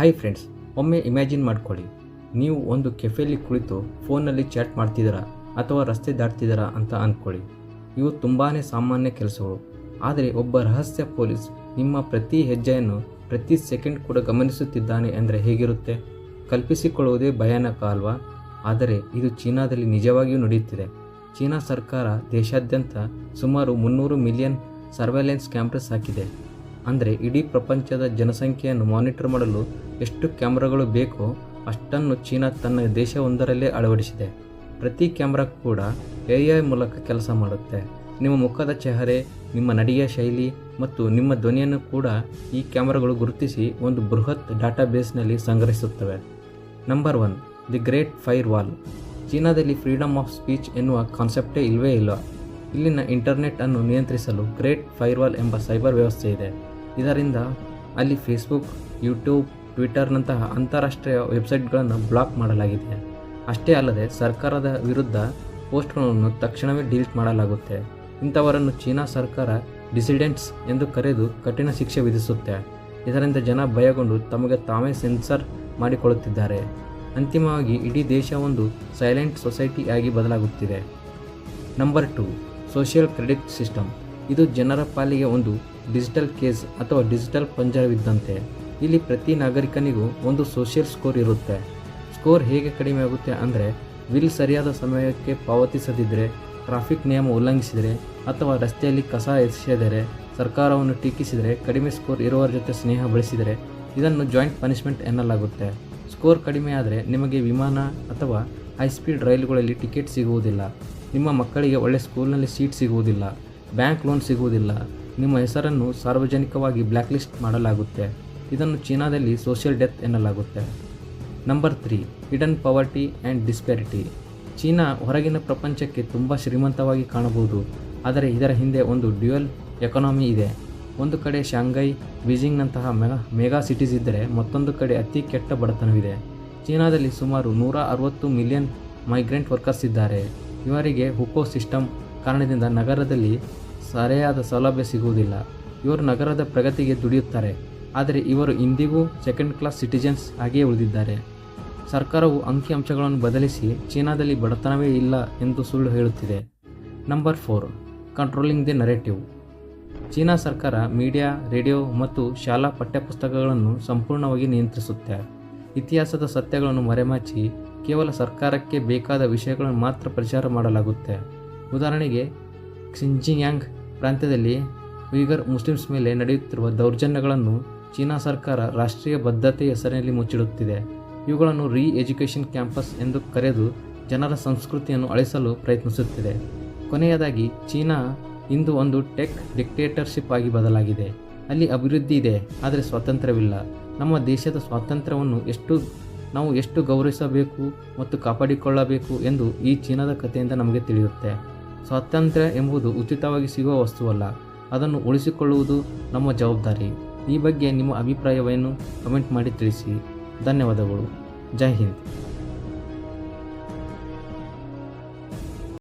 Hi friends, ಒಮ್ಮೆ imagine ಮಾಡ್ಕೊಳ್ಳಿ, ನೀವು ಒಂದು ಕೆಫೆಯಲ್ಲಿ ಕುಳಿತು ಫೋನ್ನಲ್ಲಿ ಚಾಟ್ ಮಾಡ್ತಿದ್ದೀರಾ ಅಥವಾ ರಸ್ತೆ ದಾಟ್ತಿದ್ದೀರಾ ಅಂತ ಅಂದ್ಕೊಳ್ಳಿ. ಇವು ತುಂಬಾ ಸಾಮಾನ್ಯ ಕೆಲಸಗಳು. ಆದರೆ ಒಬ್ಬ ರಹಸ್ಯ ಪೊಲೀಸ್ ನಿಮ್ಮ ಪ್ರತಿ ಹೆಜ್ಜೆಯನ್ನು ಪ್ರತಿ ಸೆಕೆಂಡ್ ಕೂಡ ಗಮನಿಸುತ್ತಿದ್ದಾನೆ ಅಂದರೆ ಹೇಗಿರುತ್ತೆ? ಕಲ್ಪಿಸಿಕೊಳ್ಳುವುದೇ ಭಯಾನಕ ಅಲ್ವಾ? ಆದರೆ ಇದು ಚೀನಾದಲ್ಲಿ ನಿಜವಾಗಿಯೂ ನಡೆಯುತ್ತಿದೆ. ಚೀನಾ ಸರ್ಕಾರ ದೇಶಾದ್ಯಂತ ಸುಮಾರು 300 ಮಿಲಿಯನ್ ಸರ್ವೆಲೆನ್ಸ್ ಕ್ಯಾಮ್ರಾಸ್ ಹಾಕಿದೆ. ಅಂದರೆ ಇಡೀ ಪ್ರಪಂಚದ ಜನಸಂಖ್ಯೆಯನ್ನು ಮಾನಿಟರ್ ಮಾಡಲು ಎಷ್ಟು ಕ್ಯಾಮ್ರಾಗಳು ಬೇಕೋ ಅಷ್ಟನ್ನು ಚೀನಾ ತನ್ನ ದೇಶವೊಂದರಲ್ಲೇ ಅಳವಡಿಸಿದೆ. ಪ್ರತಿ ಕ್ಯಾಮ್ರಾ ಕೂಡ AI ಮೂಲಕ ಕೆಲಸ ಮಾಡುತ್ತೆ. ನಿಮ್ಮ ಮುಖದ ಚೆಹರೆ, ನಿಮ್ಮ ನಡಿಗೆಯ ಶೈಲಿ ಮತ್ತು ನಿಮ್ಮ ಧ್ವನಿಯನ್ನು ಕೂಡ ಈ ಕ್ಯಾಮ್ರಾಗಳು ಗುರುತಿಸಿ ಒಂದು ಬೃಹತ್ ಡಾಟಾಬೇಸ್ನಲ್ಲಿ ಸಂಗ್ರಹಿಸುತ್ತವೆ. Number 1, the great firewall. ಚೀನಾದಲ್ಲಿ ಫ್ರೀಡಮ್ ಆಫ್ ಸ್ಪೀಚ್ ಎನ್ನುವ ಕಾನ್ಸೆಪ್ಟೇ ಇಲ್ಲವೇ ಇಲ್ಲ. ಇಲ್ಲಿನ ಇಂಟರ್ನೆಟ್ ಅನ್ನು ನಿಯಂತ್ರಿಸಲು ಗ್ರೇಟ್ ಫೈರ್ವಾಲ್ ಎಂಬ ಸೈಬರ್ ವ್ಯವಸ್ಥೆ ಇದೆ. ಇದರಿಂದ ಅಲ್ಲಿ ಫೇಸ್ಬುಕ್, ಯೂಟ್ಯೂಬ್, ಟ್ವಿಟರ್ನಂತಹ ಅಂತಾರಾಷ್ಟ್ರೀಯ ವೆಬ್ಸೈಟ್ಗಳನ್ನು ಬ್ಲಾಕ್ ಮಾಡಲಾಗಿದೆ. ಅಷ್ಟೇ ಅಲ್ಲದೆ ಸರ್ಕಾರದ ವಿರುದ್ಧ ಪೋಸ್ಟ್ಗಳನ್ನು ತಕ್ಷಣವೇ ಡಿಲೀಟ್ ಮಾಡಲಾಗುತ್ತೆ. ಇಂಥವರನ್ನು ಚೀನಾ ಸರ್ಕಾರ ಡಿಸಿಡೆಂಟ್ಸ್ ಎಂದು ಕರೆದು ಕಠಿಣ ಶಿಕ್ಷೆ ವಿಧಿಸುತ್ತೆ. ಇದರಿಂದ ಜನ ಭಯಗೊಂಡು ತಮಗೆ ತಾವೇ ಸೆನ್ಸರ್ ಮಾಡಿಕೊಳ್ಳುತ್ತಿದ್ದಾರೆ. ಅಂತಿಮವಾಗಿ ಇಡೀ ದೇಶ ಒಂದು ಸೈಲೆಂಟ್ ಸೊಸೈಟಿ ಆಗಿ ಬದಲಾಗುತ್ತಿದೆ. Number 2, social credit system. ಇದು ಜನರ ಪಾಲಿಗೆ ಒಂದು ಡಿಜಿಟಲ್ ಕೇಸ್ ಅಥವಾ ಡಿಜಿಟಲ್ ಪಂಜರವಿದ್ದಂತೆ. ಇಲ್ಲಿ ಪ್ರತಿ ನಾಗರಿಕನಿಗೂ ಒಂದು ಸೋಷಿಯಲ್ ಸ್ಕೋರ್ ಇರುತ್ತೆ. ಸ್ಕೋರ್ ಹೇಗೆ ಕಡಿಮೆ ಆಗುತ್ತೆ ಅಂದರೆ, ಬಿಲ್ ಸರಿಯಾದ ಸಮಯಕ್ಕೆ ಪಾವತಿಸದಿದ್ದರೆ, ಟ್ರಾಫಿಕ್ ನಿಯಮ ಉಲ್ಲಂಘಿಸಿದರೆ ಅಥವಾ ರಸ್ತೆಯಲ್ಲಿ ಕಸ ಎಸೆಸಿದರೆ, ಸರ್ಕಾರವನ್ನು ಟೀಕಿಸಿದರೆ, ಕಡಿಮೆ ಸ್ಕೋರ್ ಇರುವವರ ಜೊತೆ ಸ್ನೇಹ ಬೆಳೆಸಿದರೆ ಇದನ್ನು ಜಾಯಿಂಟ್ ಪನಿಷ್ಮೆಂಟ್ ಎನ್ನಲಾಗುತ್ತೆ. ಸ್ಕೋರ್ ಕಡಿಮೆ ಆದರೆ ನಿಮಗೆ ವಿಮಾನ ಅಥವಾ ಹೈಸ್ಪೀಡ್ ರೈಲುಗಳಲ್ಲಿ ಟಿಕೆಟ್ ಸಿಗುವುದಿಲ್ಲ, ನಿಮ್ಮ ಮಕ್ಕಳಿಗೆ ಒಳ್ಳೆ ಸ್ಕೂಲ್ನಲ್ಲಿ ಸೀಟ್ ಸಿಗುವುದಿಲ್ಲ, ಬ್ಯಾಂಕ್ ಲೋನ್ ಸಿಗುವುದಿಲ್ಲ, ನಿಮ್ಮ ಹೆಸರನ್ನು ಸಾರ್ವಜನಿಕವಾಗಿ ಬ್ಲ್ಯಾಕ್ಲಿಸ್ಟ್ ಮಾಡಲಾಗುತ್ತೆ. ಇದನ್ನು ಚೀನಾದಲ್ಲಿ ಸೋಷಿಯಲ್ ಡೆತ್ ಎನ್ನಲಾಗುತ್ತೆ. Number 3, hidden poverty and disparity. China ಹೊರಗಿನ ಪ್ರಪಂಚಕ್ಕೆ ತುಂಬ ಶ್ರೀಮಂತವಾಗಿ ಕಾಣಬಹುದು, ಆದರೆ ಇದರ ಹಿಂದೆ ಒಂದು ಡ್ಯುಯಲ್ ಎಕಾನಮಿ ಇದೆ. ಒಂದು ಕಡೆ ಶಾಂಘೈ, ಬೀಜಿಂಗ್ನಂತಹ ಮೆಗಾ ಸಿಟೀಸ್ ಇದ್ದರೆ ಮತ್ತೊಂದು ಕಡೆ ಅತಿ ಕೆಟ್ಟ ಬಡತನವಿದೆ. ಚೀನಾದಲ್ಲಿ ಸುಮಾರು 160 ಮಿಲಿಯನ್ ಮೈಗ್ರೆಂಟ್ ವರ್ಕರ್ಸ್ ಇದ್ದಾರೆ. ಇವರಿಗೆ ಹುಕೋ ಸಿಸ್ಟಮ್ ಕಾರಣದಿಂದ ನಗರದಲ್ಲಿ ಸರಿಯಾದ ಸೌಲಭ್ಯ ಸಿಗುವುದಿಲ್ಲ. ಇವರು ನಗರದ ಪ್ರಗತಿಗೆ ದುಡಿಯುತ್ತಾರೆ, ಆದರೆ ಇವರು ಇಂದಿಗೂ ಸೆಕೆಂಡ್ ಕ್ಲಾಸ್ ಸಿಟಿಜನ್ಸ್ ಆಗಿಯೇ ಉಳಿದಿದ್ದಾರೆ. ಸರ್ಕಾರವು ಅಂಕಿಅಂಶಗಳನ್ನು ಬದಲಿಸಿ ಚೀನಾದಲ್ಲಿ ಬಡತನವೇ ಇಲ್ಲ ಎಂದು ಸುಳ್ಳು ಹೇಳುತ್ತಿದೆ. Number 4, controlling the narrative. China ಸರ್ಕಾರ ಮೀಡಿಯಾ, ರೇಡಿಯೋ ಮತ್ತು ಶಾಲಾ ಪಠ್ಯಪುಸ್ತಕಗಳನ್ನು ಸಂಪೂರ್ಣವಾಗಿ ನಿಯಂತ್ರಿಸುತ್ತೆ. ಇತಿಹಾಸದ ಸತ್ಯಗಳನ್ನು ಮರೆಮಾಚಿ ಕೇವಲ ಸರ್ಕಾರಕ್ಕೆ ಬೇಕಾದ ವಿಷಯಗಳನ್ನು ಮಾತ್ರ ಪ್ರಚಾರ ಮಾಡಲಾಗುತ್ತೆ. ಉದಾಹರಣೆಗೆ, ಕ್ಸಿಂಜಿಯಾಂಗ್ ಪ್ರಾಂತ್ಯದಲ್ಲಿ ಉಯ್ಘರ್ ಮುಸ್ಲಿಮ್ಸ್ ಮೇಲೆ ನಡೆಯುತ್ತಿರುವ ದೌರ್ಜನ್ಯಗಳನ್ನು ಚೀನಾ ಸರ್ಕಾರ ರಾಷ್ಟ್ರೀಯ ಬದ್ಧತೆಯ ಹೆಸರಿನಲ್ಲಿ ಮುಚ್ಚಿಡುತ್ತಿದೆ. ಇವುಗಳನ್ನು ಎಜುಕೇಷನ್ ಕ್ಯಾಂಪಸ್ ಎಂದು ಕರೆದು ಜನರ ಸಂಸ್ಕೃತಿಯನ್ನು ಅಳಿಸಲು ಪ್ರಯತ್ನಿಸುತ್ತಿದೆ. ಕೊನೆಯದಾಗಿ, ಚೀನಾ ಇಂದು ಒಂದು ಟೆಕ್ ಡಿಕ್ಟೇಟರ್ಶಿಪ್ ಆಗಿ ಬದಲಾಗಿದೆ. ಅಲ್ಲಿ ಅಭಿವೃದ್ಧಿ ಇದೆ, ಆದರೆ ಸ್ವಾತಂತ್ರ್ಯವಿಲ್ಲ. ನಮ್ಮ ದೇಶದ ಸ್ವಾತಂತ್ರ್ಯವನ್ನು ನಾವು ಎಷ್ಟು ಗೌರವಿಸಬೇಕು ಮತ್ತು ಕಾಪಾಡಿಕೊಳ್ಳಬೇಕು ಎಂದು ಈ ಚೀನಾದ ಕಥೆಯಿಂದ ನಮಗೆ ತಿಳಿಯುತ್ತೆ. ಸ್ವಾತಂತ್ರ್ಯ ಎಂಬುದು ಉಚಿತವಾಗಿ ಸಿಗುವ ವಸ್ತುವಲ್ಲ, ಅದನ್ನು ಉಳಿಸಿಕೊಳ್ಳುವುದು ನಮ್ಮ ಜವಾಬ್ದಾರಿ. ಈ ಬಗ್ಗೆ ನಿಮ್ಮ ಅಭಿಪ್ರಾಯವನ್ನು ಕಮೆಂಟ್ ಮಾಡಿ ತಿಳಿಸಿ. ಧನ್ಯವಾದಗಳು. ಜೈ ಹಿಂದ್.